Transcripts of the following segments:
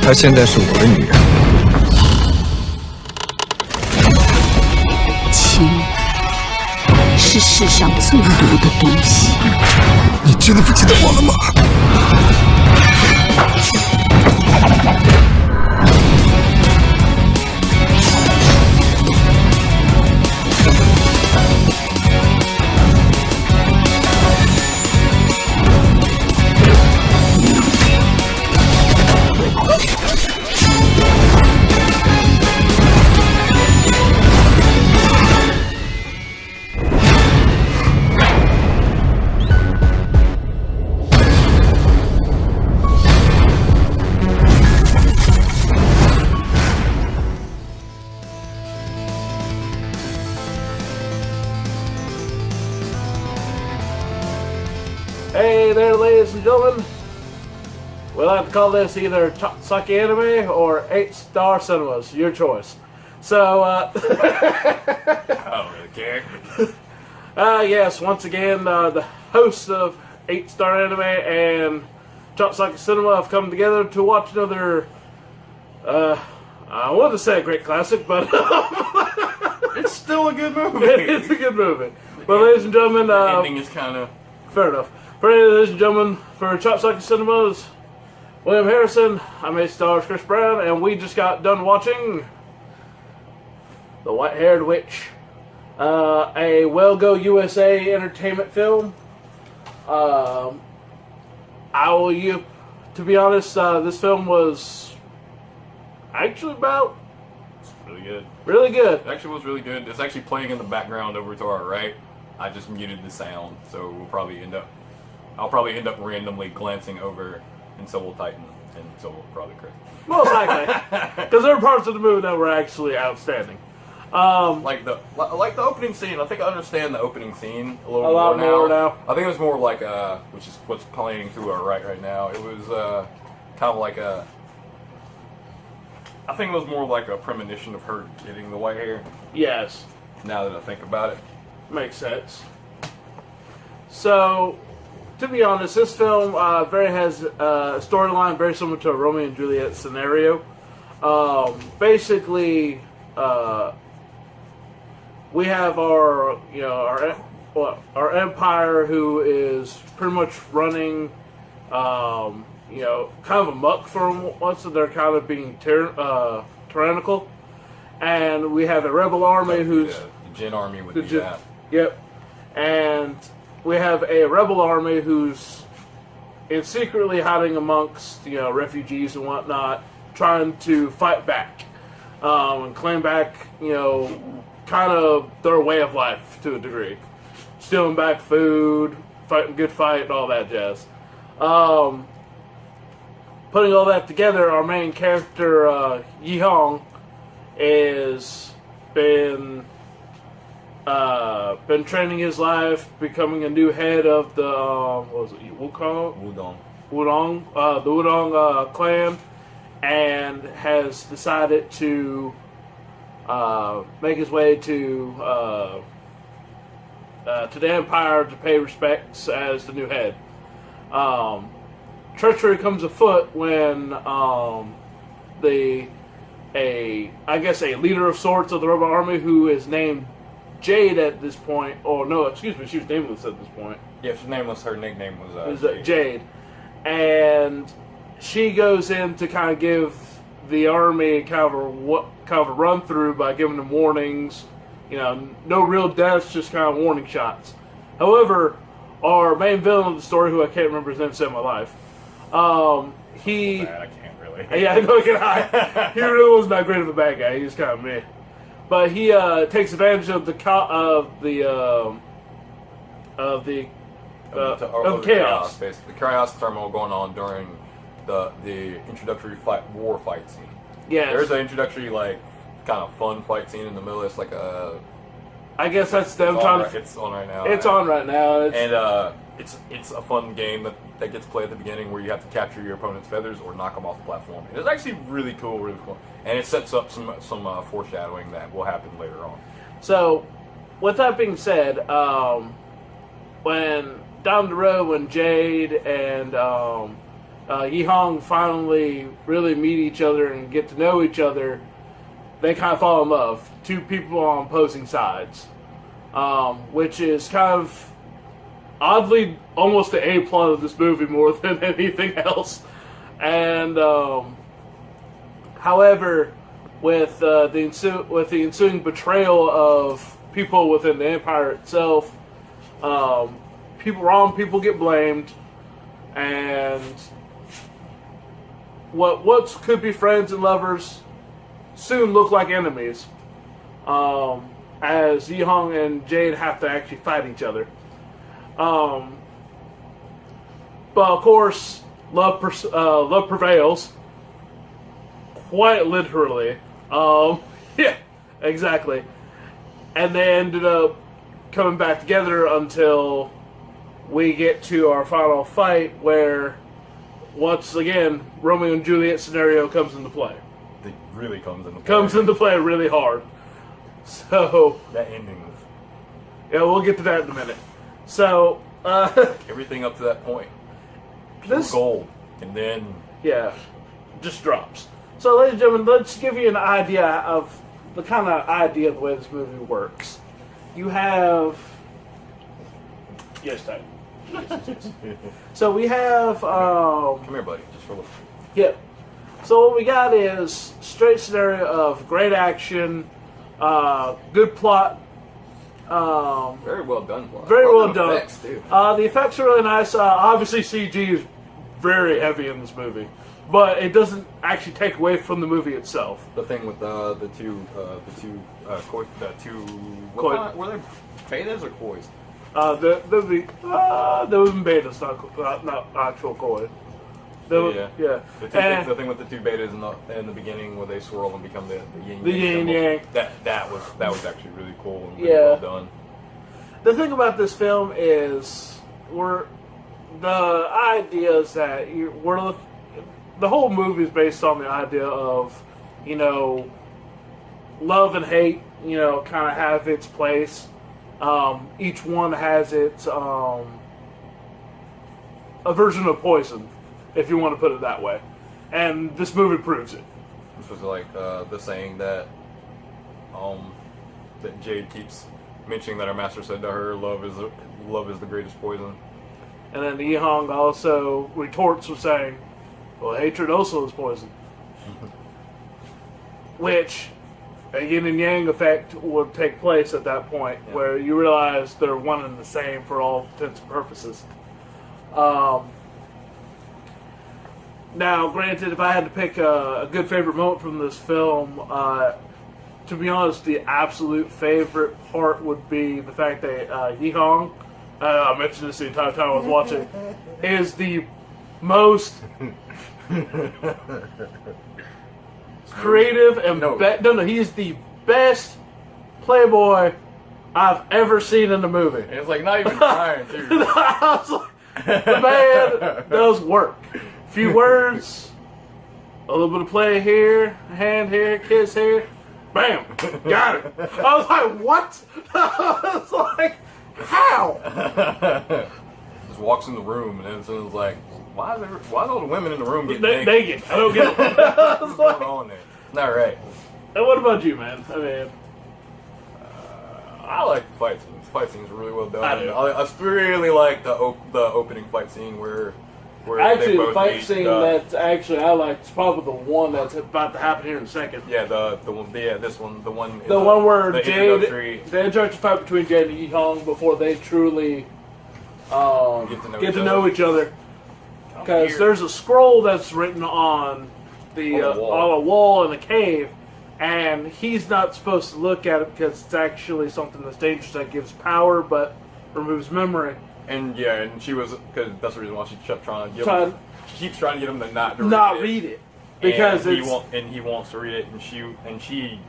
她现在是我的女人。情是世上最毒的东西。你真的不记得我了吗？Hey there, ladies and gentlemen. We'll have to call this either Chop-Socky Anime or 8-Star Cinemas, your choice. So, I don't really care. yes, once again, the hosts of 8-Star Anime and Chop-Socky Cinema have come together to watch another, I wanted to say a great classic, but It's still a good movie. it's a good movie. But ladies and gentlemen, The ending is kind of... fair enough. Ladies and gentlemen, for Chop-Socky Cinemas, William Harrison, I'm 8-Star Chris Brown, and we just got done watching The White-Haired Witch, a Well Go USA entertainment film. To be honest, this film was actually about really good. really good. It actually was really good. It's actually playing in the background over to our right. I just muted the sound, so I'll probably end up randomly glancing over, and so will Titan, and so will probably Chris. Most likely, because there are parts of the movie that were actually outstanding. Like the opening scene. I think I understand the opening scene a little lot more now. I think it was more like which is what's playing through our right now. It was kind of like I think it was more like a premonition of her getting the white hair. Yes. Now that I think about it, Makes sense. So, to be honest, this film has a storyline very similar to a Romeo and Juliet scenario. Basically, we have our empire who is pretty much running, kind of amok for once. They're kind of being tyrannical, and we have a rebel army who's the Jin army would do that. Yep. And we have a rebel army who's secretly hiding amongst, refugees and whatnot, trying to fight back and claim back, kind of their way of life to a degree. Stealing back food, fighting good fight, all that jazz. Putting all that together, our main character, Yi Hong, is been training his life, becoming a new head of the what was it, Wudong. the Wudong clan, and has decided to make his way to the Empire to pay respects as the new head. Treachery comes afoot when a leader of sorts of the rebel army, who is named Jade at this point, or no, excuse me, she was nameless at this point. Yeah, she's nameless. Her nickname was Jade. And she goes in to kind of give the army kind of a run through by giving them warnings. No real deaths, just kind of warning shots. However, our main villain of the story, who I can't remember his name, saved my life. I can't really. Yeah, no, can I? He really wasn't that great of a bad guy. He was kind of meh. But he takes advantage of the chaos. Basically, the chaos turmoil going on during the introductory war fight scene. Yeah, there's an introductory kind of fun fight scene in the middle. It's like a. I guess that's them trying to. It's on right now. It's on right now. And it's a fun game that gets played at the beginning where you have to capture your opponent's feathers or knock them off the platform. It's actually really cool, really fun, and it sets up some foreshadowing that will happen later on. So, with that being said, when down the road when Jade and Yi-Hong finally really meet each other and get to know each other, they kind of fall in love. Two people on opposing sides. Which is kind of oddly almost the A plot of this movie more than anything else. And however, with the ensuing betrayal of people within the Empire itself, people get blamed, and what could be friends and lovers soon look like enemies. As Yi-Hong and Jade have to actually fight each other. But of course, love prevails. Quite literally. Yeah, exactly. And they ended up coming back together until we get to our final fight, where once again Romeo and Juliet scenario comes into play. It really comes into play. Comes into play really hard. So that ending was... Yeah, we'll get to that in a minute. So everything up to that point, pure this gold, and then just drops. So, ladies and gentlemen, let's give you an idea of the kind of idea of the way this movie works. You have yes, Titan. So we have come here, buddy, just for a little. Yeah. So what we got is straight scenario of great action. Good plot. Very well done. Very well done. Effects, too. The effects are really nice. Obviously, CG is very heavy in this movie, but it doesn't actually take away from the movie itself. The thing with the two koi, Koi. were they betas or kois? There was betas, not actual koi. Yeah. And The thing with the two betas in the beginning where they swirl and become the yin the yin yang. That was actually really cool and really well done. The thing about this film is the idea is that the whole movie is based on the idea of, love and hate, kind of have its place. Each one has its a version of poison, if you want to put it that way. And this movie proves it. This was like the saying that Jade keeps mentioning that her master said to her, love is the greatest poison. And then Yi-Hong also retorts with saying, well, hatred also is poison. Which, a yin and yang effect would take place at that point, where you realize they're one and the same for all intents and purposes. Now, granted, if I had to pick a good favorite moment from this film, to be honest, the absolute favorite part would be the fact that Yi-Hong, I mentioned this the entire time I was watching, is the most creative and he is the best playboy I've ever seen in a movie. And it's like not even trying to. I was like, the man does work. Few words, a little bit of play here, hand here, kiss here, bam, got it. I was like, what? I was like, how? Just walks in the room and then someone's like, why are all the women in the room getting naked? I don't get it. What's going on there? Not right. And what about you, man? I mean, I like the fight scenes. The fight scenes are really well done. I do. I really like the opening fight scene where actually, they both the fight meet, scene that's actually I like is probably the one that's about to happen here in a second. Yeah, the one where the Jade, the introductory fight between Jade and Yi-Hong before they truly get to know each other. Because there's a scroll that's written on a wall in a cave, and he's not supposed to look at it because it's actually something that's dangerous that gives power but removes memory. And she was, because that's the reason why she kept trying to she keeps trying to get him to not read it because he wants to read it, and she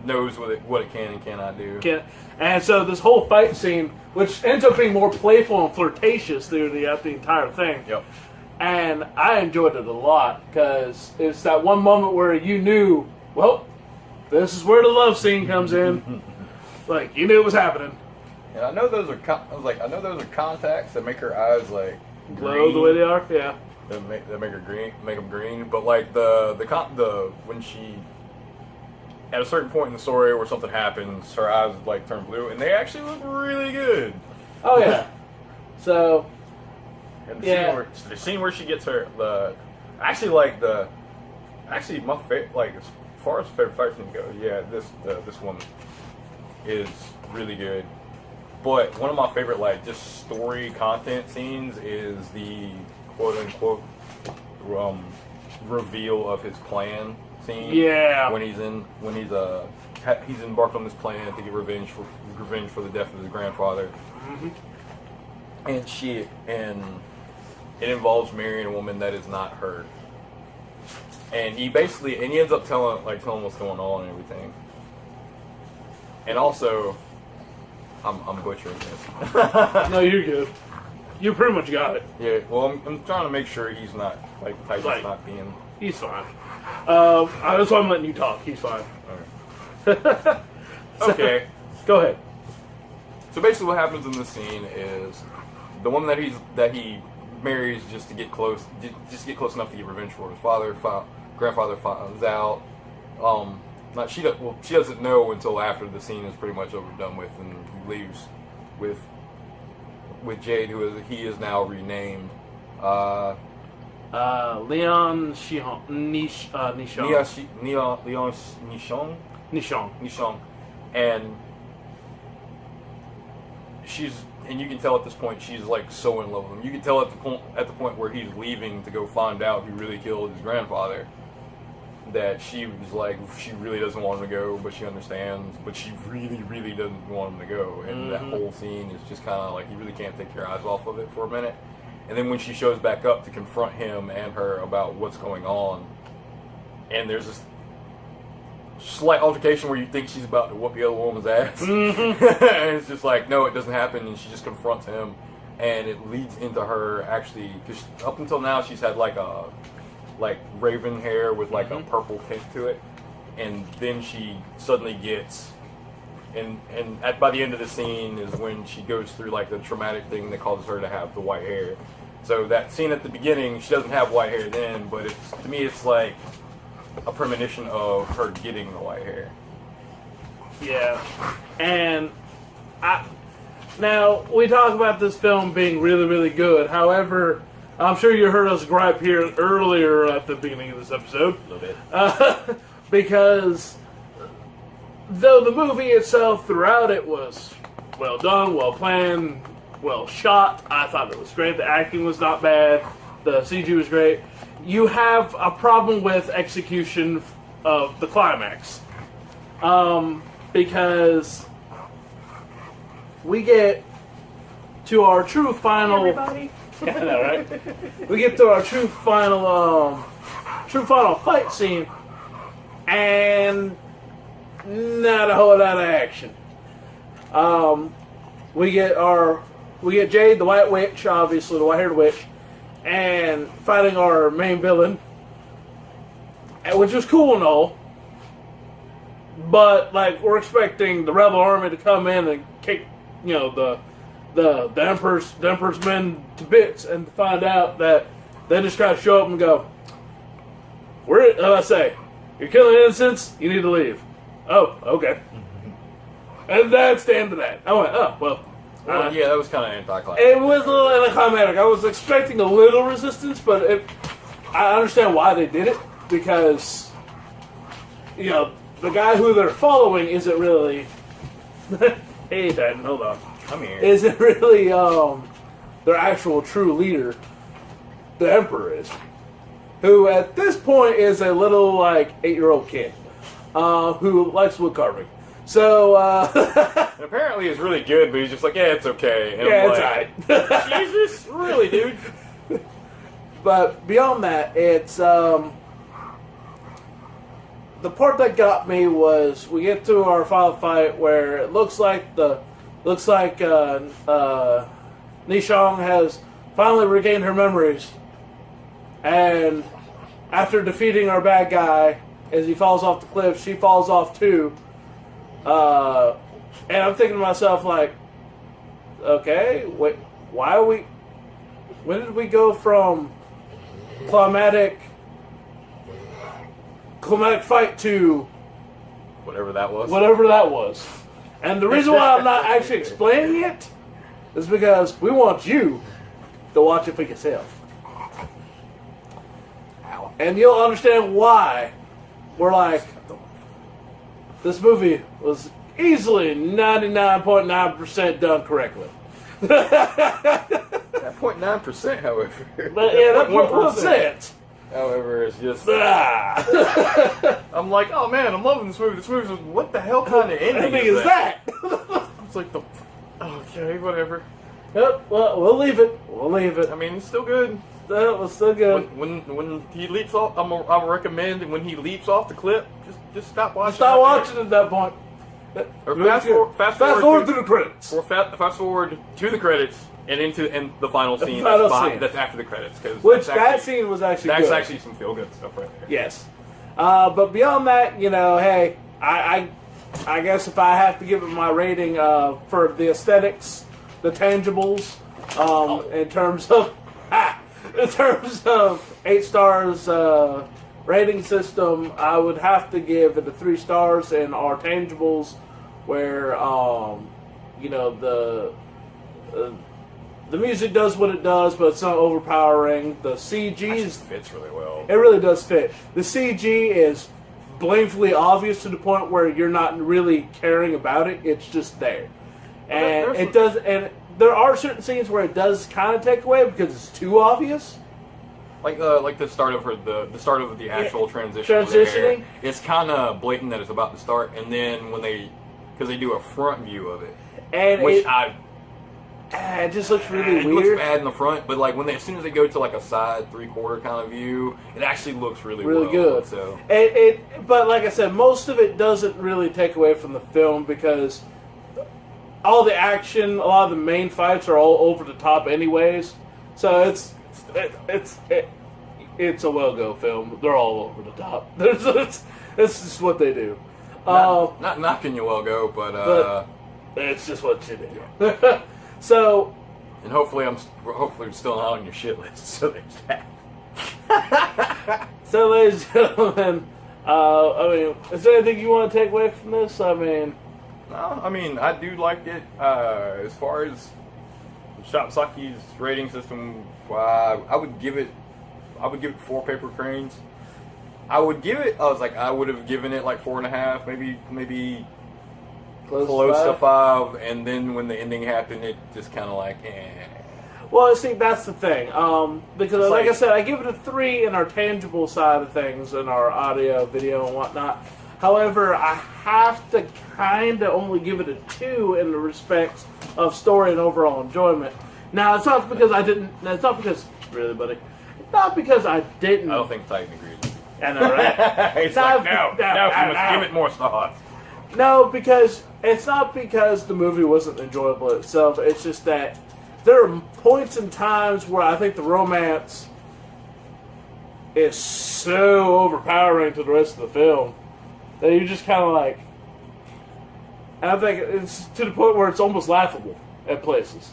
knows what it can and cannot do. And so this whole fight scene, which ends up being more playful and flirtatious through the entire thing. Yep. And I enjoyed it a lot because it's that one moment where you knew, well, this is where the love scene comes in. Like you knew it was happening. And I know those are contacts that make her eyes like glow the way they are. Yeah. That make her green, make them green. But like the when she at a certain point in the story where something happens, her eyes like turn blue, and they actually look really good. Oh yeah. So. And The scene where she gets her my favorite, like as far as favorite fight scene goes, this one is really good. But one of my favorite like just story content scenes is the quote unquote reveal of his plan scene. Yeah. When he's embarked on this plan to get revenge for the death of his grandfather. Mm-hmm. And it involves marrying a woman that is not her. And he ends up telling what's going on and everything. And also, I'm butchering this. No, you're good. You pretty much got it. Yeah, well, I'm trying to make sure he's not, Tyson's not being... He's fine. That's why I'm letting you talk. He's fine. Alright. Okay. Go ahead. So basically what happens in this scene is the woman that he marries just to get close enough to get revenge for his grandfather finds out. She doesn't know until after the scene is pretty much over and done with, and he leaves with Jade, he is now renamed Leon Nishong. Leon Nishong, and you can tell at this point she's like so in love with him. You can tell at the point where he's leaving to go find out who really killed his grandfather, that she was like, she really doesn't want him to go, but she understands, but she really, really doesn't want him to go. And that whole scene is just kind of like, you really can't take your eyes off of it for a minute. And then when she shows back up to confront him and her about what's going on, and there's this slight altercation where you think she's about to whoop the other woman's ass. And it's just like, no, it doesn't happen, and she just confronts him, and it leads into her actually, because up until now she's had like raven hair with like a purple tint to it, and then she suddenly gets, by the end of the scene is when she goes through like the traumatic thing that causes her to have the white hair. So that scene at the beginning, she doesn't have white hair then, but to me it's like a premonition of her getting the white hair. Yeah. And now we talk about this film being really, really good. However, I'm sure you heard us gripe here earlier at the beginning of this episode. A little bit. Because though the movie itself throughout it was well done, well planned, well shot, I thought it was great. The acting was not bad. The CG was great. You have a problem with execution of the climax. Because we get to our true final... Everybody. Yeah, I know, right? We get to our true final fight scene, and not a whole lot of action. We get Jade, the White Witch, obviously the white-haired witch, and fighting our main villain, which was cool and all. But like, we're expecting the rebel army to come in and kick, the Emperor's men to bits, and to find out that they just kind of show up and go, you're killing innocents, you need to leave. Oh, okay. And that's the end of that. I went, oh, well. Yeah, that was kind of anticlimactic. It was a little anticlimactic. I was expecting a little resistance, but I understand why they did it, because, the guy who they're following isn't really... Hey, Titan, hold on. I'm here. Isn't really their actual true leader. The Emperor is. Who, at this point, is a little, 8-year-old kid who likes wood carving. So, apparently it's really good, but he's just like, yeah, it's okay. And yeah, I'm it's like, alright. Jesus? Really, dude? But beyond that, it's, the part that got me was, we get to our final fight where it looks like Nishong has finally regained her memories, and after defeating our bad guy, as he falls off the cliff, she falls off too. And I'm thinking to myself, like, okay, wait, why are we When did we go from climatic fight to Whatever that was. whatever that was? And the reason why I'm not actually explaining it is because we want you to watch it for yourself. Ow. And you'll understand why we're like, this movie was easily 99.9% done correctly. That 0.9%, however. But yeah, that's what 1%. However, it's just. Ah. I'm like, oh man, I'm loving this movie. This movie's what the hell kind of ending is that? It's like the. Okay, whatever. Yep, well, we'll leave it. We'll leave it. I mean, it's still good. That was still good. When he leaps off, I'm recommend when he leaps off the clip, just stop watching. Stop watching at that point. Or fast forward through the credits. Or fast forward to the credits and into the final scene. Final that's, scene. That's after the credits. Which that scene was actually that's good. actually some feel good stuff right there. Yes. But beyond that, you know, hey, I guess if I have to give it my rating for the aesthetics, the tangibles, in terms of 8 stars rating system, I would have to give it a 3 stars in our tangibles, where you know the music does what it does, but it's not overpowering. The CG fits really well. It really does fit. The CG is blatantly obvious to the point where you're not really caring about it. It's just there, and it does. And there are certain scenes where it does kind of take away because it's too obvious. Like the start of the start of the actual transitioning. Transitioning. It's kind of blatant that it's about to start, and then when because they do a front view of it, and it just looks really it weird. Looks bad in the front, but like as soon as they go to like a side 3/4 kind of view, it actually looks really well, good. So But like I said, most of it doesn't really take away from the film because all the action, a lot of the main fights are all over the top, anyways. So it's a well-go film. They're all over the top. It's just what they do. Not knocking you, well go, but it's just what you do. So, and hopefully I'm still not on your shit list. So there's that. So, ladies and gentlemen, I mean, is there anything you want to take away from this? I mean, no, I mean I do like it. As far as Chop-Socky's rating system, I would give it 4 paper cranes. I would have given it like 4.5, maybe close to 5, and then when the ending happened, it just kind of like, eh. Well, see, that's the thing. Because, It's like I said, I give it a 3 in our tangible side of things, in our audio, video, and whatnot. However, I have to kind of only give it a 2 in the respects of story and overall enjoyment. Now, it's not because I didn't. It's not because, really, buddy. It's not because I didn't. I don't think Titan agrees. I know, right? It's like, no, you must give it more stars. No, because it's not because the movie wasn't enjoyable itself. It's just that there are points and times where I think the romance is so overpowering to the rest of the film that you just kind of like. And I think it's to the point where it's almost laughable at places.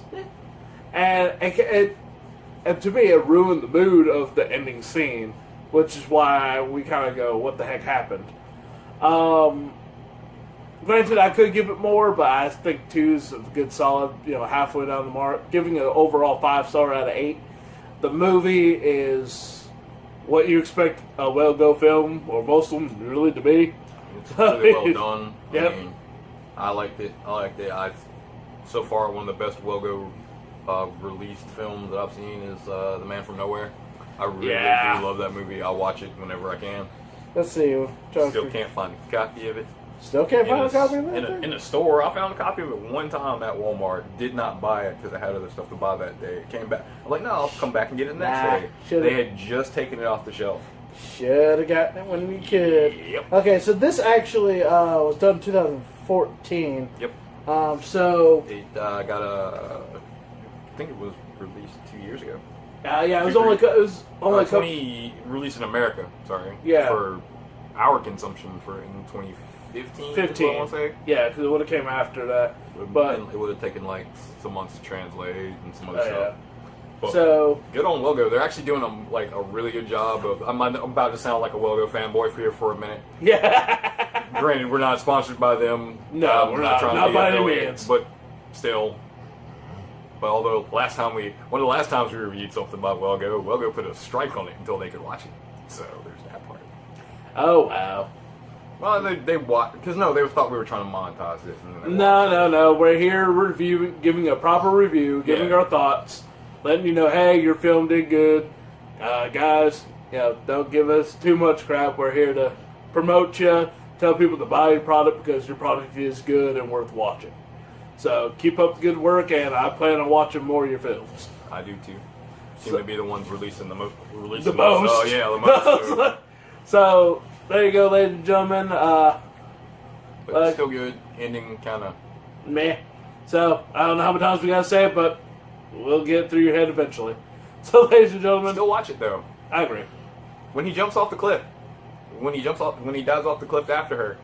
And and to me, it ruined the mood of the ending scene, which is why we kind of go, what the heck happened? Granted, I could give it more, but I think 2 is a good solid, halfway down the mark. Giving it an overall 5-star out of 8. The movie is what you expect a well-go film, or most of them really to be. It's really well done. Yep. I mean, I liked it. So far, one of the best well-go released films that I've seen is The Man from Nowhere. I really do love that movie. I'll watch it whenever I can. Let's see. Still can't find a copy of it. Still can't find a copy of it? In a store. I found a copy of it one time at Walmart. Did not buy it because I had other stuff to buy that day. It came back. I'm like, no, I'll come back and get it next day. They had just taken it off the shelf. Should have gotten it when we could. Yep. Okay, so this actually was done in 2014. Yep. So it got I think it was released 2 years ago. it was only 20 released in America. Sorry. Yeah. For our consumption in 2015. 15. I want to say. Yeah, because it would have came after that. But it would have taken like some months to translate and some other stuff. But So good on Wilgo. They're actually doing a really good job of. I'm about to sound like a Wilgo fanboy here for a minute. yeah, Granted, we're not sponsored by them. No, we're not. trying to Not be by any affiliated, means. but still. But although one of the last times we reviewed something by Wilgo put a strike on it until they could watch it. So there's that part. oh wow. Well, they watched because they thought we were trying to monetize this. And then they watched it. No. We're here reviewing, giving a proper review, giving Yeah. our thoughts, letting you know, hey, your film did good, guys. Don't give us too much crap. We're here to promote you, tell people to buy your product because your product is good and worth watching. So keep up the good work, and I plan on watching more of your films. I do too. Seem to be the ones releasing the most. The most. Oh yeah, the most. So there you go, ladies and gentlemen. But still good. Ending kind of. Meh. So I don't know how many times we gotta say it, but we'll get it through your head eventually. So, ladies and gentlemen, Still watch it though. I agree. When he jumps off the cliff, when he dives off the cliff after her,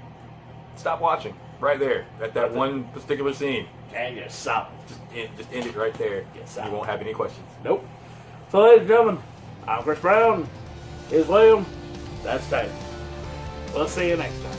stop watching right there at that one particular scene. And you're solid. Just end it right there. Yes, You won't have any questions. Nope. So, ladies and gentlemen, I'm Chris Brown. Here's William. That's Tate. We'll see you next time.